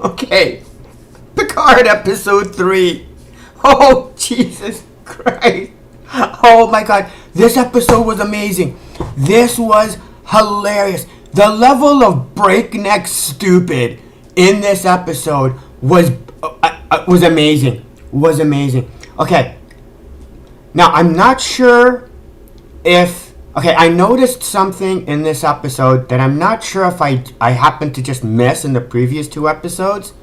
Okay. Picard episode 3. Oh, Jesus Christ. Oh my God. This episode was amazing. This was hilarious. The level of breakneck stupid in this episode was amazing. Was amazing. Okay. Now, I'm not sure if... Okay, I noticed something in this episode that I'm not sure if I happened to just miss in the previous 2 episodes,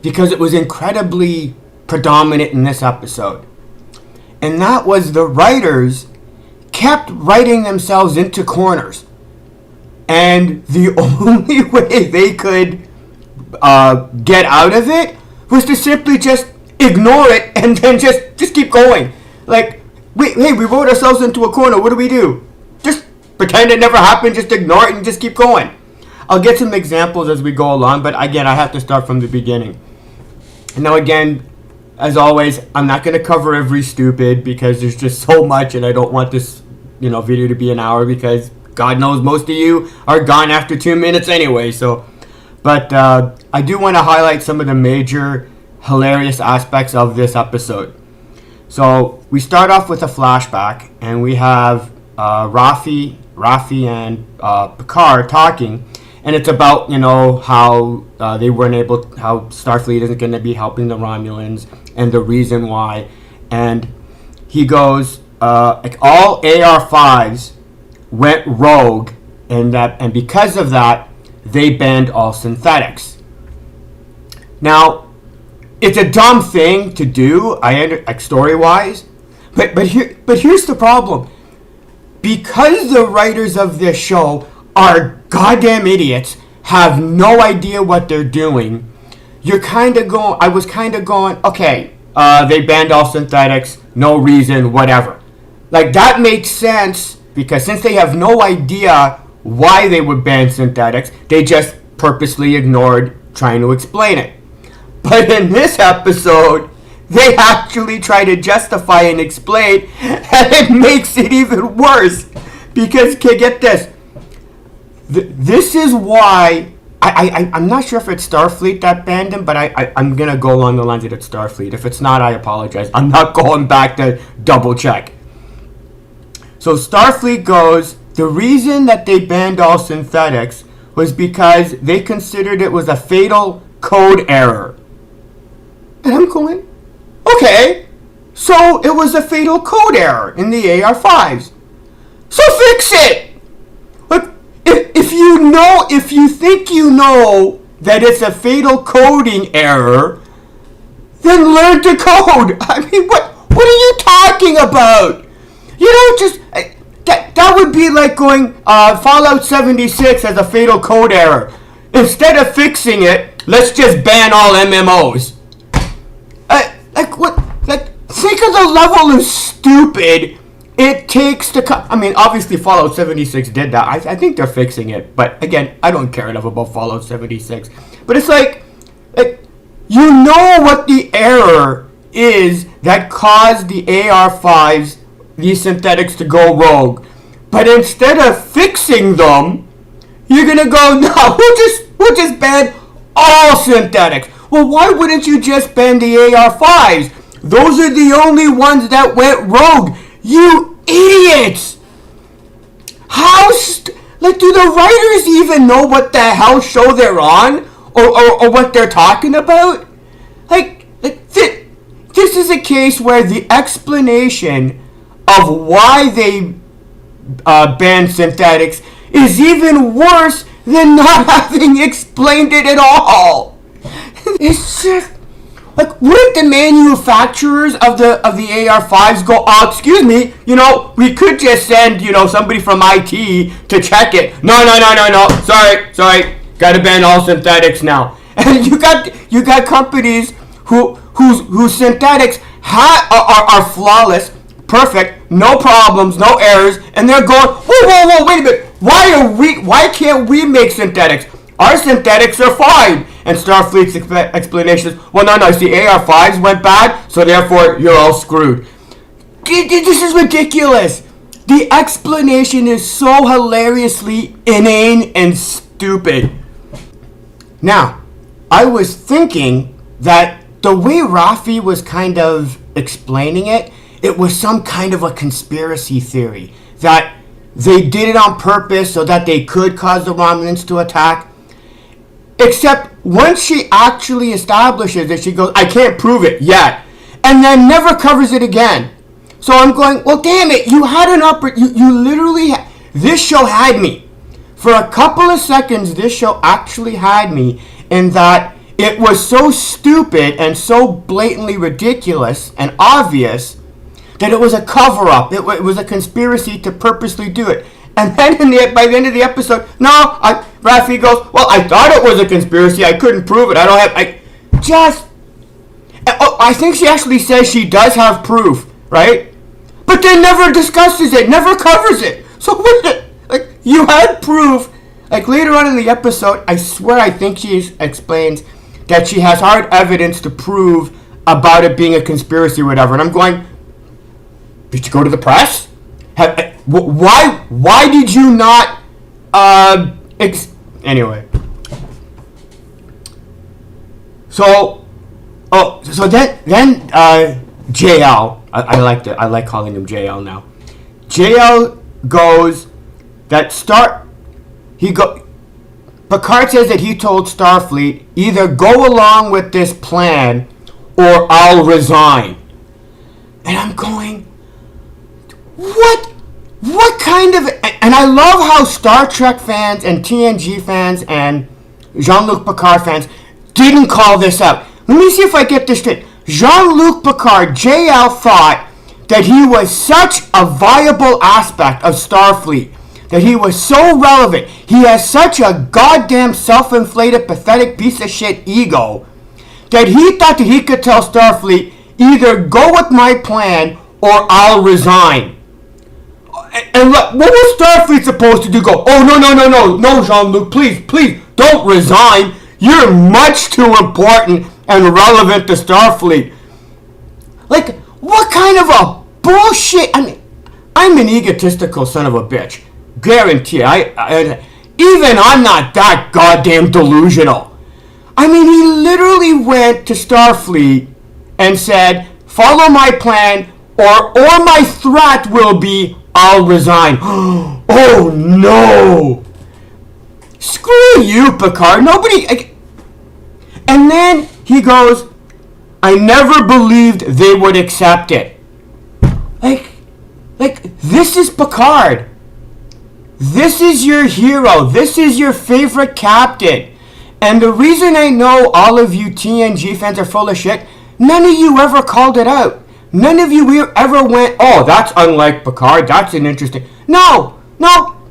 because it was incredibly predominant in this episode. And that was the writers kept writing themselves into corners. And the only way they could get out of it was to simply just ignore it and then just keep going. Like, wait, hey, we wrote ourselves into a corner. What do we do? Just pretend it never happened, just ignore it and just keep going. I'll get some examples as we go along, but again, I have to start from the beginning. And now again, as always, I'm not going to cover every stupid because there's just so much, and I don't want this, video to be an hour because God knows most of you are gone after 2 minutes anyway. But I do want to highlight some of the major hilarious aspects of this episode. So we start off with a flashback, and we have Rafi and Picard talking, and it's about how they weren't able, how Starfleet isn't going to be helping the Romulans, and the reason why. And he goes, like all AR-5s went rogue, and because of that, they banned all synthetics. Now, it's a dumb thing to do, like story-wise, but here's the problem. Because the writers of this show are goddamn idiots, have no idea what they're doing, I was kind of going, okay, they banned all synthetics, no reason, whatever. Like, that makes sense, because since they have no idea why they would ban synthetics, they just purposely ignored trying to explain it. But in this episode, they actually try to justify and explain, and it makes it even worse. Because, okay, get this. This is why... I'm not sure if it's Starfleet that banned him, but I'm going to go along the lines that it's Starfleet. If it's not, I apologize. I'm not going back to double check. So Starfleet goes, the reason that they banned all synthetics was because they considered it was a fatal code error. And I'm going... Okay, so it was a fatal code error in the AR-5s. So fix it! Like, if you think you know that it's a fatal coding error, then learn to code. I mean, what are you talking about? That would be like going, Fallout 76 has a fatal code error. Instead of fixing it, let's just ban all MMOs. Think of the level of stupid it takes to obviously Fallout 76 did that. I think they're fixing it. But again, I don't care enough about Fallout 76. But it's like you know what the error is that caused the AR-5s, these synthetics, to go rogue. But instead of fixing them, you're going to go, no, we'll just ban all synthetics. Well, why wouldn't you just ban the AR-5s? Those are the only ones that went rogue. You idiots! Do the writers even know what the hell show they're on? Or what they're talking about? This is a case where the explanation of why they banned synthetics is even worse than not having explained it at all. It's just... wouldn't the manufacturers of the AR-5s go, oh, excuse me, we could just send, somebody from IT to check it. No, sorry, gotta ban all synthetics now. And you got companies whose synthetics are flawless, perfect, no problems, no errors, and they're going, whoa, wait a minute, why can't we make synthetics? Our synthetics are fine. And Starfleet's explanation is, well, no, see, AR-5s went bad, so therefore you're all screwed. This is ridiculous. The explanation is so hilariously inane and stupid. Now, I was thinking that the way Rafi was kind of explaining it, it was some kind of a conspiracy theory that they did it on purpose so that they could cause the Romulans to attack. Except once she actually establishes it, she goes, I can't prove it yet. And then never covers it again. So I'm going, well, damn it, you had an you literally, this show had me. For a couple of seconds, this show actually had me in that it was so stupid and so blatantly ridiculous and obvious that it was a cover-up. It was a conspiracy to purposely do it. And then by the end of the episode, Rafi goes, well, I thought it was a conspiracy. I couldn't prove it. I think she actually says she does have proof, right? But then never discusses it, never covers it. So what? Like, you had proof. Like, later on in the episode, I swear I think she explains that she has hard evidence to prove about it being a conspiracy or whatever. And I'm going, did you go to the press? Why did you not, anyway. So then JL, I like calling him JL now. JL goes that Picard says that he told Starfleet, either go along with this plan or I'll resign. And I'm going, what kind of... And I love how Star Trek fans and TNG fans and Jean-Luc Picard fans didn't call this out. Let me see if I get this straight. Jean-Luc Picard, JL, thought that he was such a viable aspect of Starfleet, that he was so relevant, he has such a goddamn self-inflated, pathetic piece of shit ego, that he thought that he could tell Starfleet, either go with my plan or I'll resign. And look, what was Starfleet supposed to do? Go, oh, no, Jean-Luc, please, don't resign. You're much too important and relevant to Starfleet. Like, what kind of a bullshit? I mean, I'm an egotistical son of a bitch. Guarantee. Even I'm not that goddamn delusional. I mean, he literally went to Starfleet and said, follow my plan or my threat will be I'll resign. Oh no! Screw you, Picard. And then he goes, I never believed they would accept it. Like, this is Picard. This is your hero. This is your favorite captain. And the reason I know all of you TNG fans are full of shit, none of you ever called it out. None of you ever went, oh, that's unlike Picard. That's an interesting... No,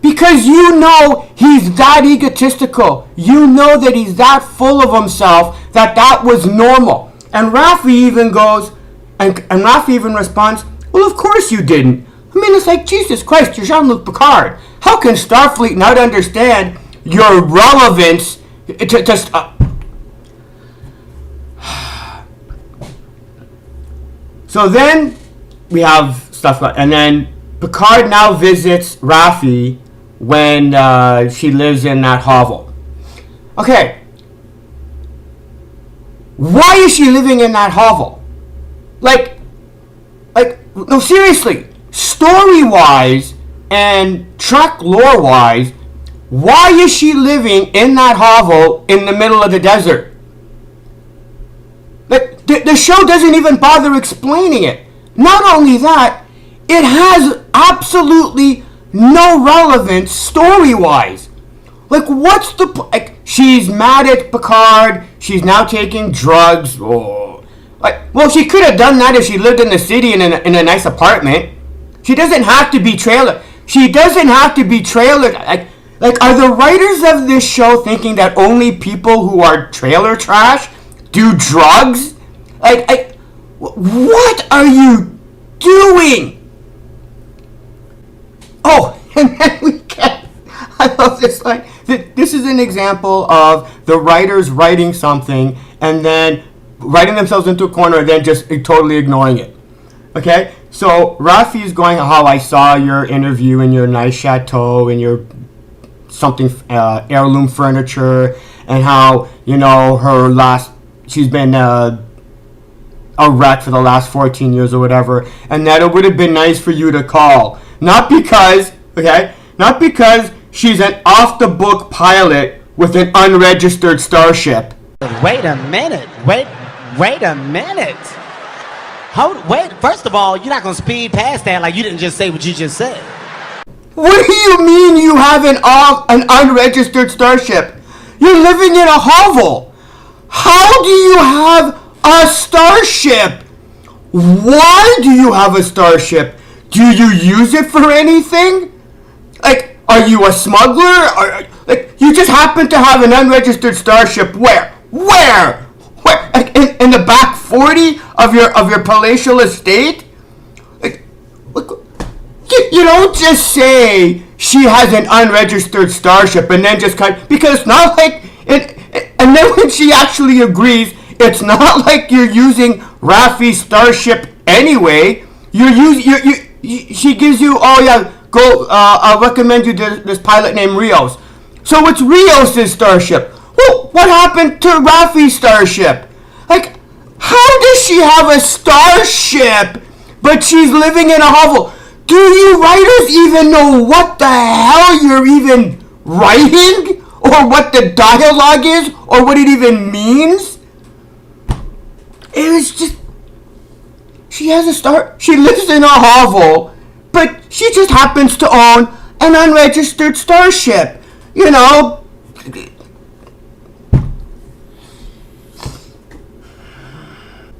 because you know he's that egotistical. You know that he's that full of himself that was normal. And Rafi even goes, and Rafi even responds, well, of course you didn't. I mean, it's like, Jesus Christ, you're Jean-Luc Picard. How can Starfleet not understand your relevance to So then we have stuff like, and then Picard now visits Rafi when she lives in that hovel. Okay. Why is she living in that hovel? Like, no, seriously. Story-wise and Trek lore-wise, why is she living in that hovel in the middle of the desert? Like, the show doesn't even bother explaining it. Not only that, it has absolutely no relevance story-wise. Like, what's the... Like, she's mad at Picard. She's now taking drugs. Oh. Like, well, she could have done that if she lived in the city in a nice apartment. She doesn't have to be trailer. She doesn't have to be trailer... Like, are the writers of this show thinking that only people who are trailer trash do drugs? Like, what are you doing? Oh, and then we get... I love this line. This is an example of the writers writing something and then writing themselves into a corner and then just totally ignoring it. Okay? So, Rafi is going, how I saw your interview in your nice chateau and your something heirloom furniture, and how, she's been a wreck for the last 14 years or whatever, and that it would have been nice for you to call. Not because she's an off-the-book pilot with an unregistered starship. Wait a minute. Wait a minute. Wait, first of all, you're not going to speed past that like you didn't just say what you just said. What do you mean you have an unregistered starship? You're living in a hovel. How do you have a starship? Why do you have a starship? Do you use it for anything? Like, are you a smuggler? Or, like, you just happen to have an unregistered starship. Where? Like, in the back 40 of your palatial estate? Like, you don't just say she has an unregistered starship and then just because it's not like it. And then when she actually agrees, it's not like you're using Raffi's starship anyway. She gives you, go. I'll recommend you this pilot named Rios. So it's Rios' starship. Well, what happened to Raffi's starship? Like, how does she have a starship, but she's living in a hovel? Do you writers even know what the hell you're even writing? Or what the dialogue is? Or what it even means? It was just... She lives in a hovel, but she just happens to own an unregistered starship.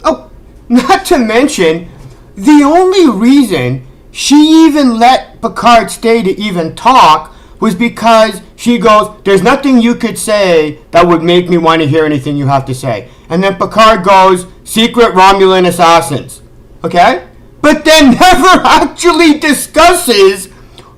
Oh, not to mention, the only reason she even let Picard stay to even talk was because she goes, there's nothing you could say that would make me want to hear anything you have to say. And then Picard goes, secret Romulan assassins. Okay? But then never actually discusses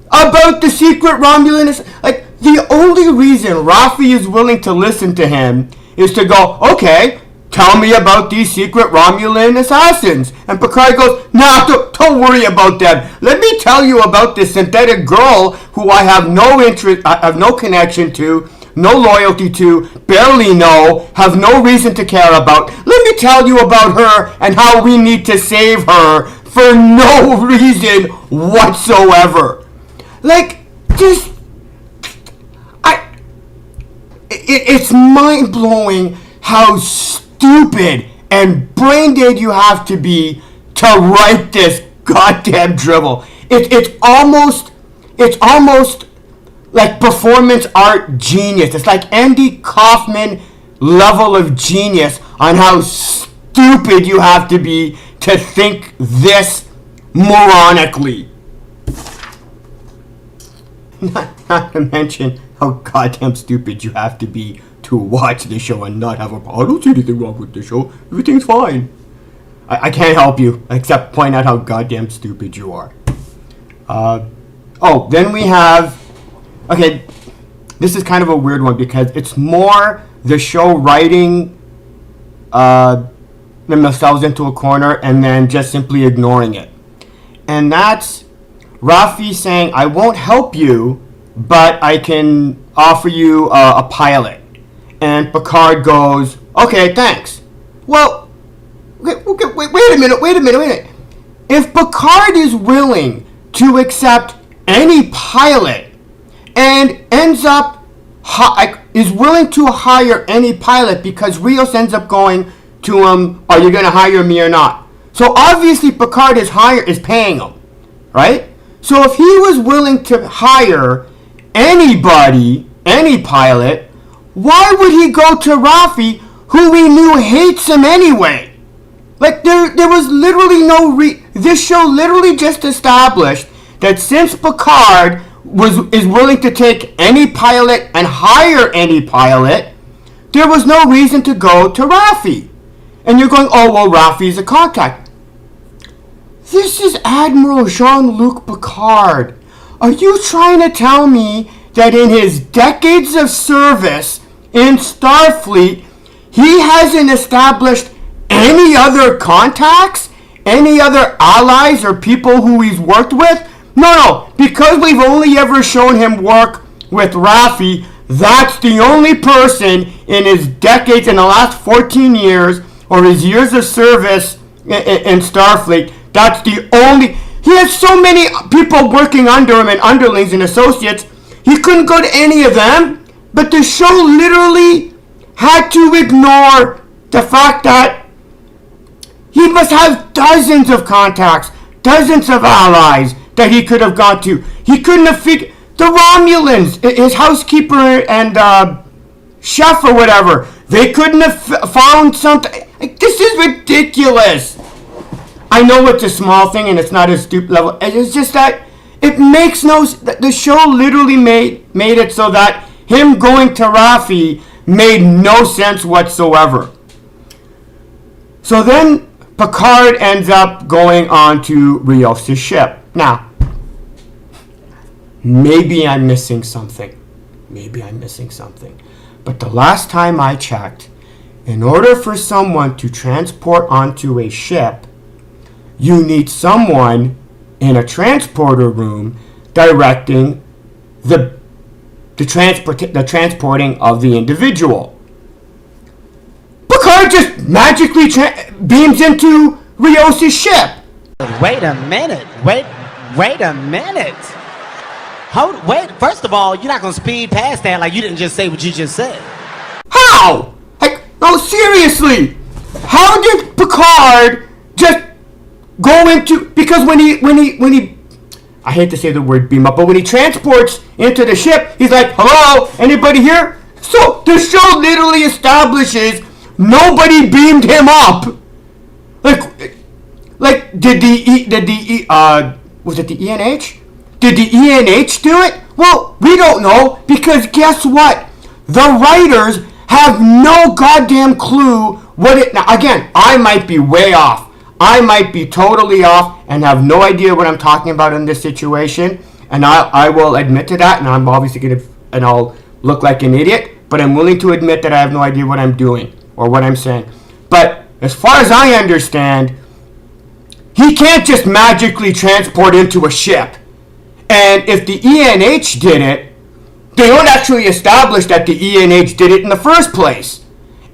about the secret Romulan assassins. Like, the only reason Raffi is willing to listen to him is to go, okay, tell me about these secret Romulan assassins. And Picard goes, nah, don't worry about them. Let me tell you about this synthetic girl who I have no interest, I have no connection to, no loyalty to, barely know, have no reason to care about. Let me tell you about her and how we need to save her for no reason whatsoever. Like, just... It's mind-blowing how stupid and brain dead you have to be to write this goddamn dribble. It's almost like performance art genius. It's like Andy Kaufman level of genius on how stupid you have to be to think this moronically. Not to mention how goddamn stupid you have to be to watch the show and not have I don't see anything wrong with the show. Everything's fine. I can't help you except point out how goddamn stupid you are. Then we have... Okay, this is kind of a weird one because it's more the show writing themselves into a corner and then just simply ignoring it. And that's Raffi saying, I won't help you, but I can offer you a pilot. And Picard goes, okay, thanks. Well, wait a minute. If Picard is willing to accept any pilot and ends up, is willing to hire any pilot because Rios ends up going to him, are you going to hire me or not? So obviously Picard is paying him, right? So if he was willing to hire anybody, any pilot, why would he go to Raffi, who we knew hates him anyway? Like, there was literally no this show literally just established that since Picard is willing to take any pilot and hire any pilot, there was no reason to go to Raffi. And you're going, oh, well, Raffi's a contact. This is Admiral Jean-Luc Picard. Are you trying to tell me that in his decades of service in Starfleet, he hasn't established any other contacts, any other allies or people who he's worked with? No, because we've only ever shown him work with Raffi, That's the only person in his decades, in the last 14 years, or his years of service in Starfleet, that's the only... He has so many people working under him and underlings and associates. He couldn't go to any of them, but the show literally had to ignore the fact that he must have dozens of contacts, dozens of allies that he could have gone to. He couldn't have figured... The Romulans, his housekeeper and chef or whatever, they couldn't have found something. Like, this is ridiculous. I know it's a small thing and it's not a stupid level. It's just that it makes no... The show literally made it so that him going to Raffi made no sense whatsoever. So then Picard ends up going on to Rios' ship. Now, maybe I'm missing something. But the last time I checked, in order for someone to transport onto a ship, you need someone in a transporter room directing the transporting of the individual. Picard just magically beams into Rios' ship. Wait a minute. Wait a minute. Wait, first of all, you're not going to speed past that like you didn't just say what you just said. How? Like, no, seriously. How did Picard just go into... Because when he I hate to say the word beam up, but when he transports into the ship, he's like, hello, anybody here? So the show literally establishes nobody beamed him up. Like did the was it the ENH? Did the ENH do it? Well, we don't know, because guess what? The writers have no goddamn clue what it... Now, again, I might be way off. I might be totally off and have no idea what I'm talking about in this situation. And I will admit to that, and I'm obviously going to... And I'll look like an idiot, but I'm willing to admit that I have no idea what I'm doing or what I'm saying. But as far as I understand, he can't just magically transport into a ship. And if the ENH did it, they don't actually establish that the ENH did it in the first place.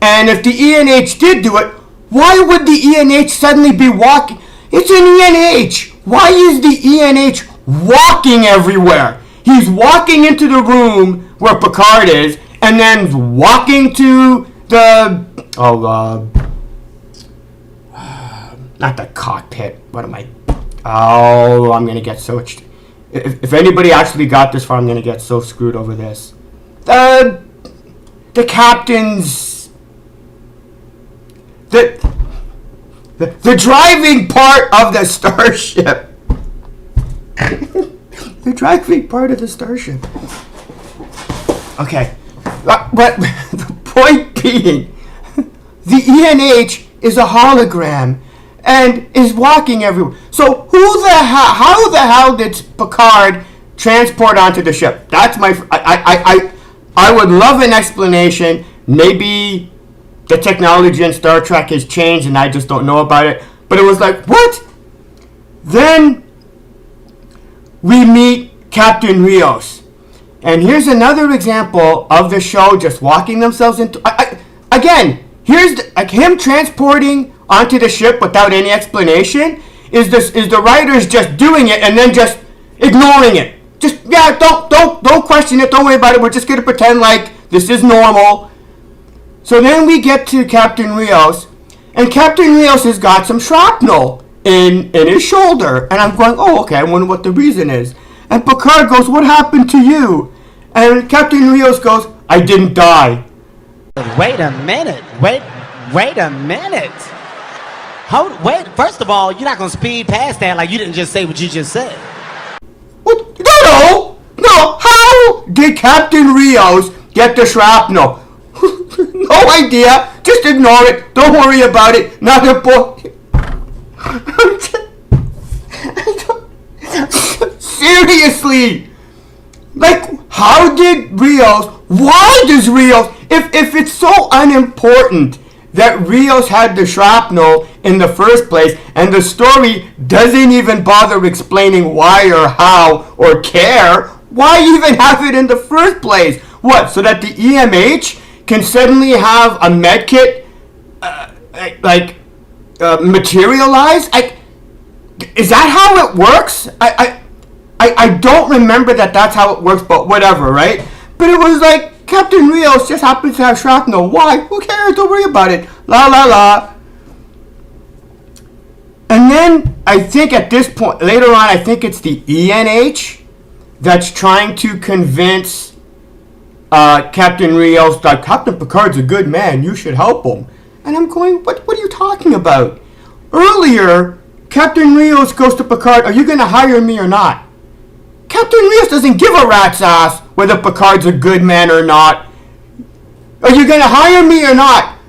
And if the ENH did do it, why would the ENH suddenly be walking? It's an ENH. Why is the ENH walking everywhere? He's walking into the room where Picard is, and then walking to the... not the cockpit. What am I... Oh, I'm going to get so... If anybody actually got this far, I'm going to get so screwed over this. The captain's... The driving part of the starship. The driving part of the starship. Okay. But the point being, the ENH is a hologram and is walking everywhere. So how the hell did Picard transport onto the ship? That's my... I would love an explanation. Maybe the technology in Star Trek has changed and I just don't know about it. But it was like, what? Then we meet Captain Rios. And here's another example of the show just walking themselves into... Again, here's him transporting onto the ship without any explanation. Is the writers just doing it and then just ignoring it? Just, yeah, don't question it. Don't worry about it. We're just going to pretend like this is normal. So then we get to Captain Rios, and Captain Rios has got some shrapnel in his shoulder. And I'm going, oh, okay, I wonder what the reason is. And Picard goes, what happened to you? And Captain Rios goes, I didn't die. Wait a minute. Wait a minute. Wait, first of all, you're not going to speed past that like you didn't just say what you just said. What? No. How did Captain Rios get the shrapnel? No idea. Just ignore it. Don't worry about it. Not important. Seriously. Like, how did Rios... Why does Rios... If it's so unimportant that Rios had the shrapnel in the first place, and the story doesn't even bother explaining why or how or care, why even have it in the first place? What? So that the EMH can suddenly have a med kit, materialize? Is that how it works? I don't remember that's how it works, but whatever, right? But it was like Captain Rios just happens to have shrapnel. Why? Who cares? Don't worry about it. La la la. And then I think at this point, later on, I think it's the ENH that's trying to convince Captain Rios that Captain Picard's a good man. You should help him. And I'm going, what are you talking about? Earlier, Captain Rios goes to Picard, are you going to hire me or not? Captain Rios doesn't give a rat's ass whether Picard's a good man or not. Are you going to hire me or not?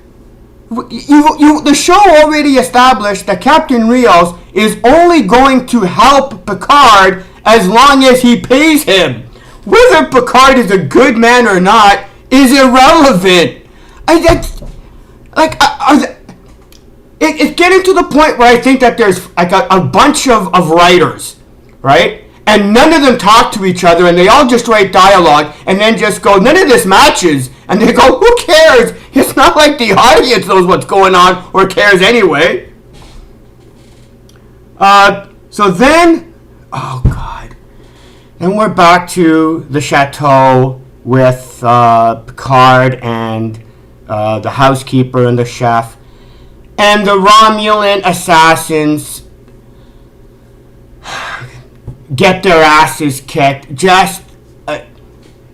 The show already established that Captain Rios is only going to help Picard as long as he pays him. Whether Picard is a good man or not is irrelevant. It's getting to the point where I think that there's like a bunch of writers, right? And none of them talk to each other, and they all just write dialogue, and then just go, none of this matches. And they go, who cares? It's not like the audience knows what's going on, or cares anyway. So then, oh God. Then we're back to the chateau with Picard and the housekeeper and the chef. And the Romulan assassins get their asses kicked. Just,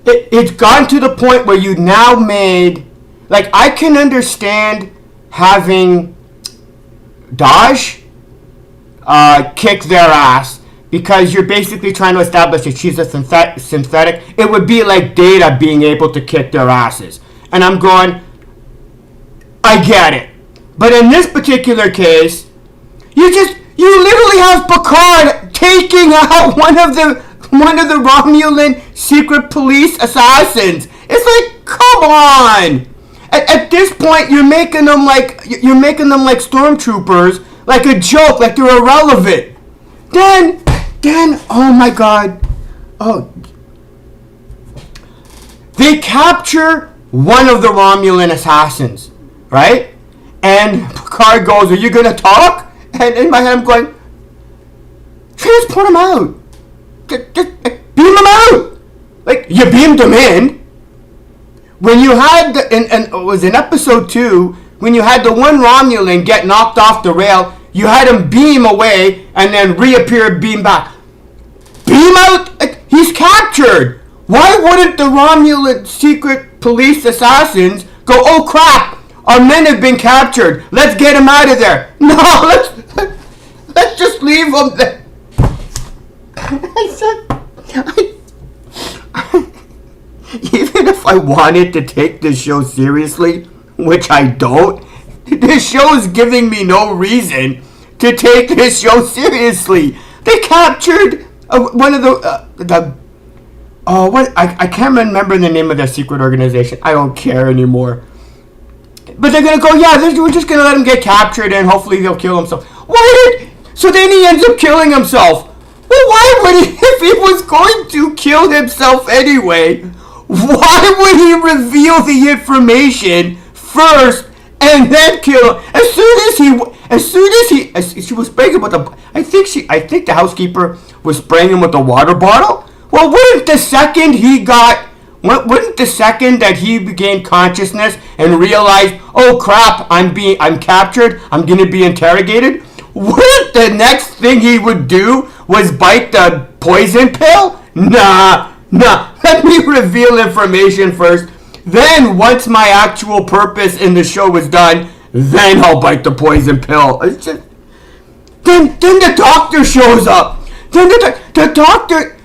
it's gone to the point where you now made, like, I can understand having Daj kick their ass because you're basically trying to establish that she's a synthetic. It would be like Data being able to kick their asses. And I'm going, I get it. But in this particular case, you literally have Picard taking out one of the Romulan secret police assassins. It's like, come on! At this point, you're making them like stormtroopers, like a joke, like they're irrelevant. Then, oh my God, they capture one of the Romulan assassins, right? And Picard goes, are you going to talk? And in my head I'm going, transport him out. Just beam him out. Like, you beamed him in. When you had, it was in episode 2, when you had the one Romulan get knocked off the rail, you had him beam away and then reappear, beam back. Beam out? He's captured. Why wouldn't the Romulan secret police assassins go, oh crap, our men have been captured. Let's get him out of there. No, let's just leave him there. Even if I wanted to take this show seriously, which I don't, this show is giving me no reason to take this show seriously. They captured one of I can't remember the name of their secret organization. I don't care anymore. But they're gonna go, yeah, we're just gonna let him get captured and hopefully he'll kill himself. So then he ends up killing himself. Well, why would he, if he was going to kill himself anyway, why would he reveal the information first and then kill him? As soon as he was spraying him with I think the housekeeper was spraying him with a water bottle. Well, wouldn't the second that he regained consciousness and realized, oh crap, I'm captured, I'm gonna be interrogated, wouldn't the next thing he would do was bite the poison pill? Nah, let me reveal information first. Then, once my actual purpose in the show is done, then I'll bite the poison pill. It's just, then the doctor shows up. Then the doctor,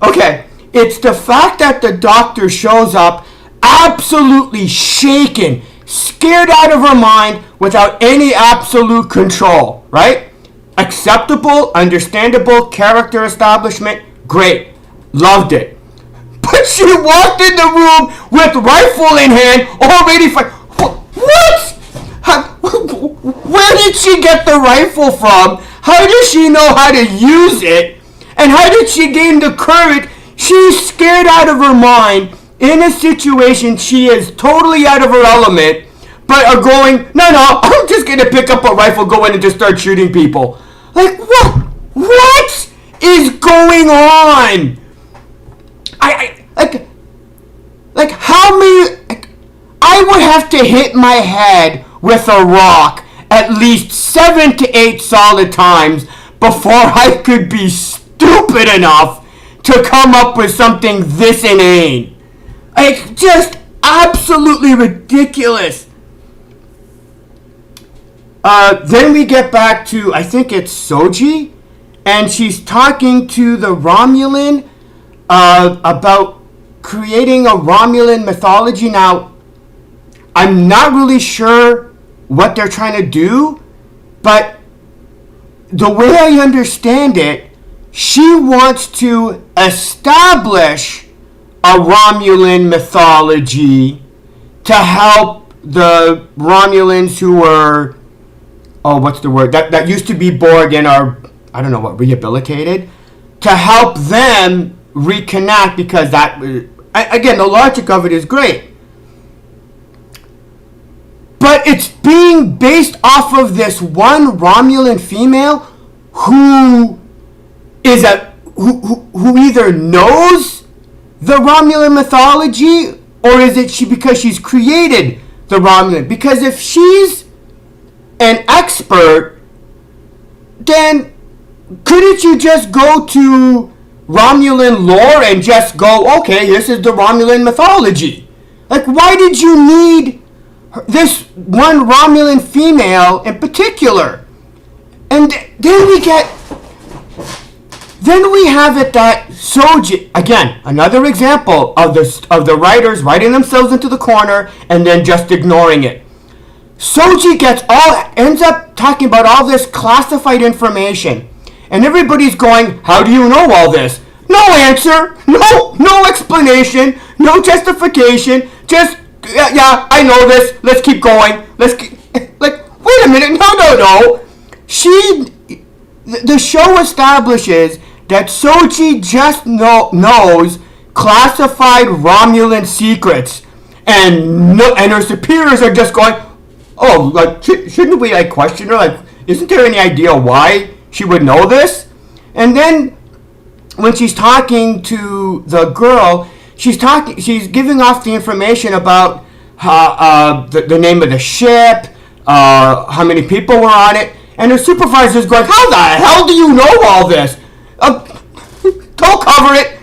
okay, it's the fact that the doctor shows up absolutely shaken, scared out of her mind, without any absolute control, right? Acceptable, understandable, character establishment, great. Loved it. But she walked in the room with rifle in hand, already what? Where did she get the rifle from? How does she know how to use it? And how did she gain the courage? She's scared out of her mind in a situation she is totally out of her element, but are going, no, I'm just gonna pick up a rifle, go in and just start shooting people. Like, what? What is going on? Like how many? I would have to hit my head with a rock at least 7 to 8 solid times before I could be stupid enough to come up with something this inane. Like, just absolutely ridiculous. Then we get back to, I think it's Soji, and she's talking to the Romulan about creating a Romulan mythology. Now, I'm not really sure what they're trying to do, but the way I understand it, she wants to establish a Romulan mythology to help the Romulans who were, what's the word? That used to be Borg and are, I don't know what, rehabilitated, to help them reconnect, because that, again, the logic of it is great. But it's being based off of this one Romulan female who is who either knows the Romulan mythology, or is it because she's created the Romulan? Because if she's an expert, then couldn't you just go to Romulan lore and just go, okay, this is the Romulan mythology? Like, why did you need this one Romulan female in particular? And then we have it that Soji, again, another example of the writers writing themselves into the corner and then just ignoring it. Soji ends up talking about all this classified information, and everybody's going, how do you know all this? No answer, no explanation, no justification, just, yeah, I know this, let's keep going, like, wait a minute, no. The show establishes that Soji just knows classified Romulan secrets, and her superiors are just going, oh, like, shouldn't we, like, question her? Like, isn't there any idea why she would know this? And then when she's talking to the girl, she's giving off the information about the name of the ship, how many people were on it, and her supervisor's going, how the hell do you know all this? Don't cover it.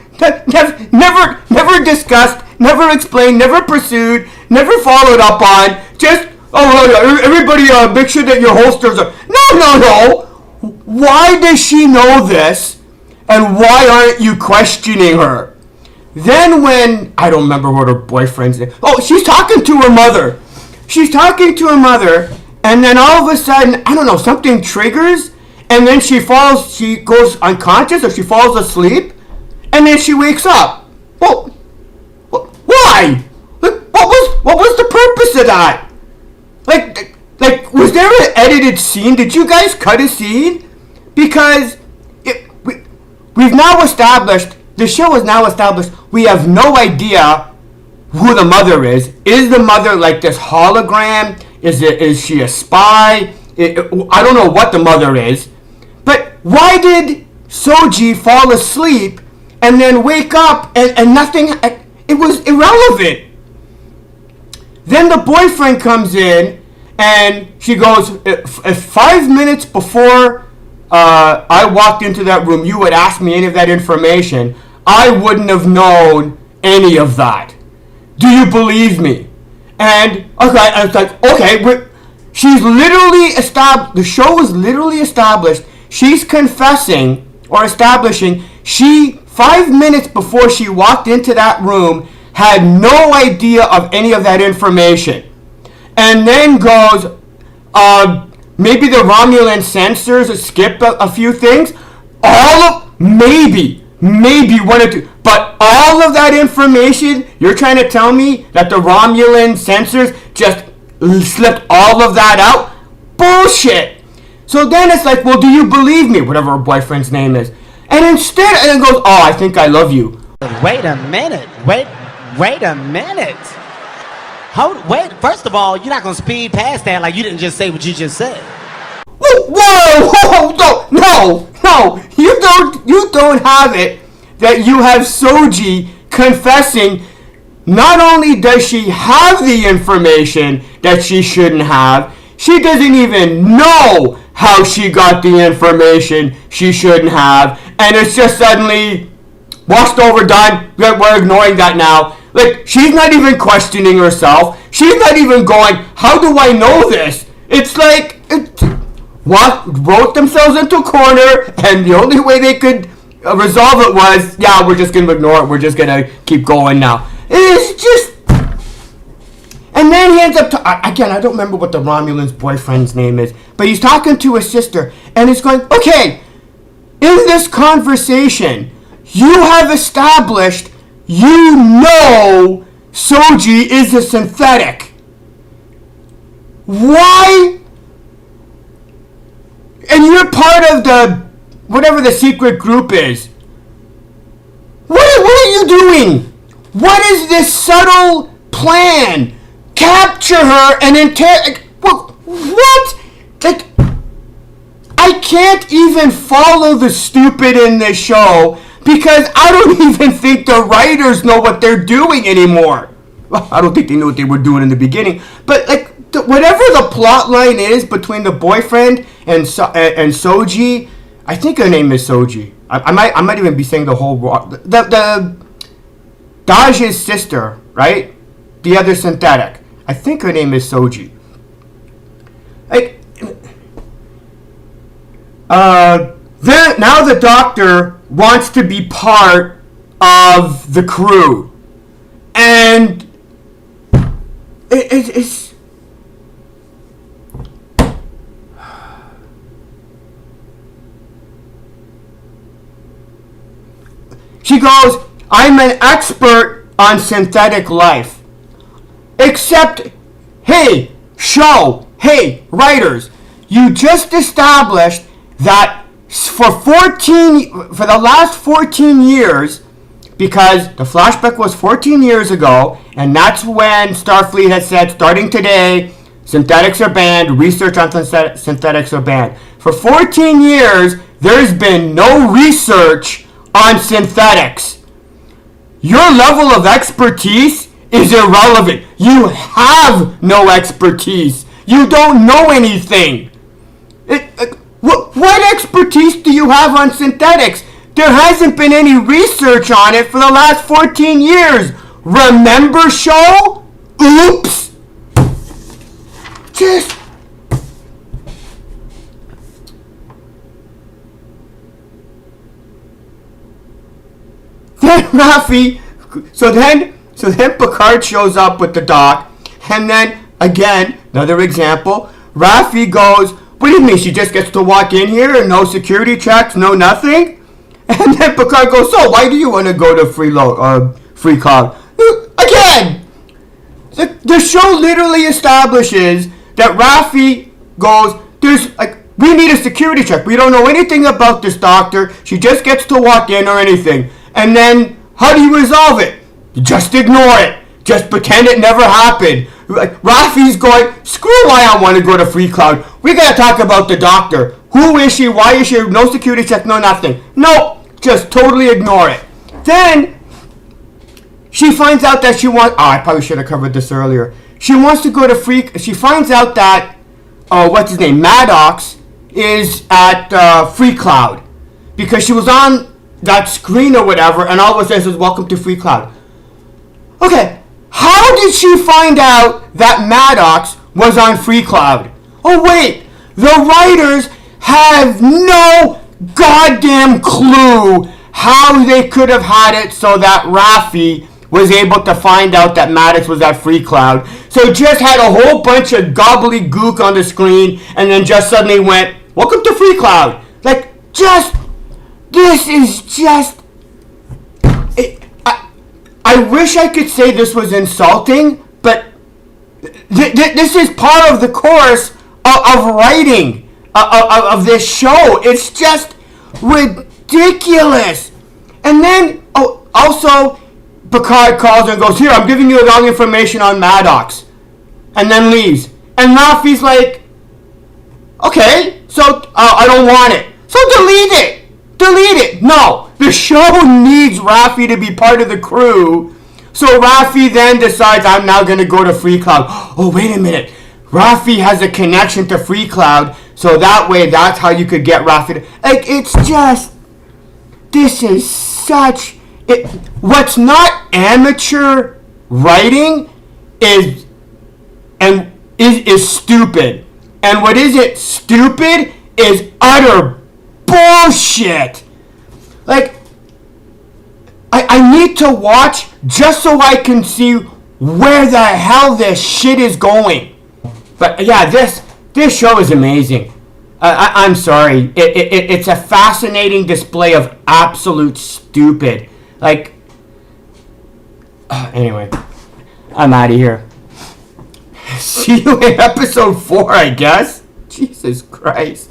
Never discussed, never explained, never pursued, never followed up on. Just, everybody make sure that your holsters are... No. Why does she know this? And why aren't you questioning her? Then when, I don't remember what her boyfriend's name... Oh, she's talking to her mother. And then all of a sudden, I don't know, something triggers, and then she goes unconscious, or she falls asleep, and then she wakes up. Well, why? What was the purpose of that? Like, was there an edited scene? Did you guys cut a scene? Because we've now established, the show is now established, we have no idea who the mother is. Is the mother like this hologram? Is she a spy? I don't know what the mother is. But why did Soji fall asleep and then wake up and nothing? It was irrelevant. Then the boyfriend comes in and she goes, if 5 minutes before I walked into that room, you would ask me any of that information, I wouldn't have known any of that. Do you believe me? And okay, I was like, okay, she's literally established, the show is literally established, she's confessing or establishing, 5 minutes before she walked into that room, had no idea of any of that information. And then goes, maybe the Romulan censors skip a few things. Maybe one or two. But all of that information, you're trying to tell me that the Romulan censors just slipped all of that out? Bullshit. So then it's like, well, do you believe me? Whatever her boyfriend's name is. And then goes, oh, I think I love you. Wait a minute. wait a minute. Wait, first of all, you're not gonna speed past that like you didn't just say what you just said. Whoa, no, you don't have it that you have Soji confessing not only does she have the information that she shouldn't have, she doesn't even know how she got the information she shouldn't have, and it's just suddenly washed over, done, we're ignoring that now. Like, she's not even questioning herself, she's not even going, how do I know this? It's like, wrote themselves into a corner, and the only way they could resolve it was, yeah, we're just going to ignore it, we're just going to keep going now. It's just... And then he ends up... Again, I don't remember what the Romulan's boyfriend's name is, but he's talking to his sister, and he's going, okay, in this conversation, you have established you know Soji is a synthetic. Why? And you're part of the... whatever the secret group is. What are you doing? What is this subtle plan? Capture her and interrogate... What? Like, I can't even follow the stupid in this show because I don't even think the writers know what they're doing anymore. Well, I don't think they knew what they were doing in the beginning. But, like, whatever the plot line is between the boyfriend and Soji... I think her name is Soji. I might even be saying the whole wrong. The Daj's sister, right? The other synthetic. I think her name is Soji. Like, now the doctor wants to be part of the crew, and it's. She goes, I'm an expert on synthetic life. Except, hey, writers, you just established that for the last 14 years, because the flashback was 14 years ago, and that's when Starfleet has said, starting today, synthetics are banned, research on synthetics are banned. For 14 years, there's been no research on synthetics. Your level of expertise is irrelevant. You have no expertise. You don't know anything. What expertise do you have on synthetics? There hasn't been any research on it for the last 14 years. Remember, show? Oops. Just... Then Raffi, so then Picard shows up with the doc, and then again, another example, Raffi goes, what do you mean, she just gets to walk in here and no security checks, no nothing? And then Picard goes, so why do you want to go to Free Cloud? Again, the show literally establishes that Raffi goes, we need a security check, we don't know anything about this doctor, she just gets to walk in or anything. And then, how do you resolve it? Just ignore it. Just pretend it never happened. Like, Raffi's going, screw why I want to go to Free Cloud. We gotta talk about the doctor. Who is she? Why is she? No security check, no nothing. No, just totally ignore it. Then, she finds out that she wants... Oh, I probably should have covered this earlier. She wants to go to She finds out that, what's his name, Maddox, is at Free Cloud. Because she was on that screen or whatever, and all of a sudden says, welcome to Free Cloud. Okay, how did she find out that Maddox was on Free Cloud? Oh wait, the writers have no goddamn clue how they could have had it so that Raffi was able to find out that Maddox was at Free Cloud. So just had a whole bunch of gobbledygook on the screen, and then just suddenly went, welcome to Free Cloud. Like, just... This is just... I wish I could say this was insulting, but this is part of the course of writing of this show. It's just ridiculous. And then, also, Picard calls her and goes, here, I'm giving you the wrong information on Maddox. And then leaves. And Raffi's like, okay, so I don't want it. So delete it. Delete it. No, the show needs Raffi to be part of the crew. So Raffi then decides, I'm now going to go to Free Cloud. Oh, wait a minute. Raffi has a connection to Free Cloud. So that way, that's how you could get Raffi to... Like, it's just... This is such... What's not amateur writing is stupid. And what isn't stupid is utter bullshit. Like, I need to watch just so I can see where the hell this shit is going. But yeah, this show is amazing. I'm sorry. It's a fascinating display of absolute stupid. Like, anyway, I'm out of here. See you in episode 4, I guess. Jesus Christ.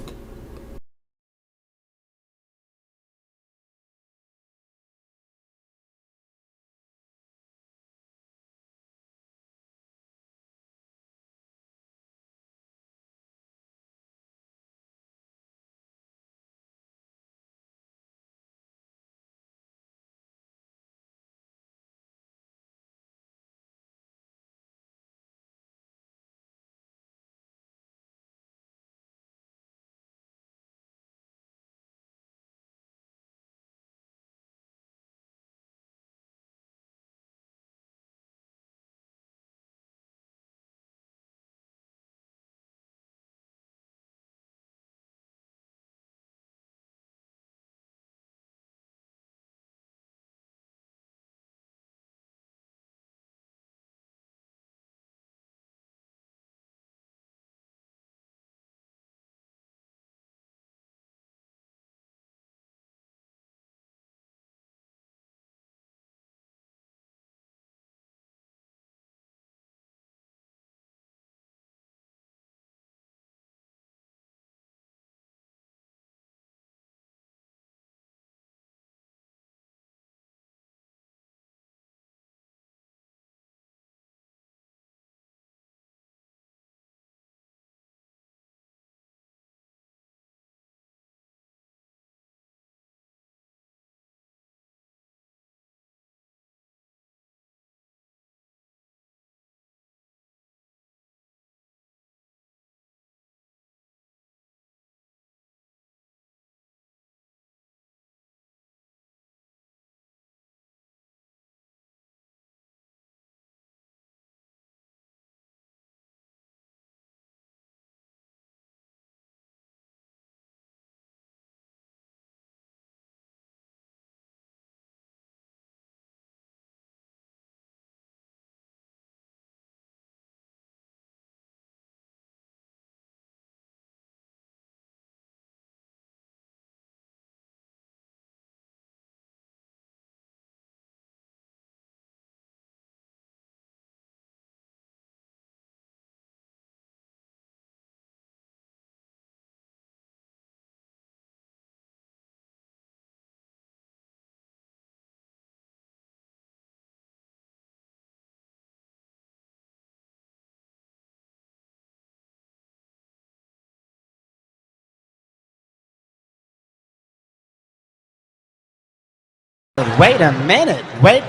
Wait a minute. Wait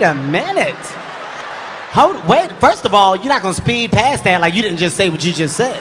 a minute. Wait, first of all, you're not going to speed past that like you didn't just say what you just said.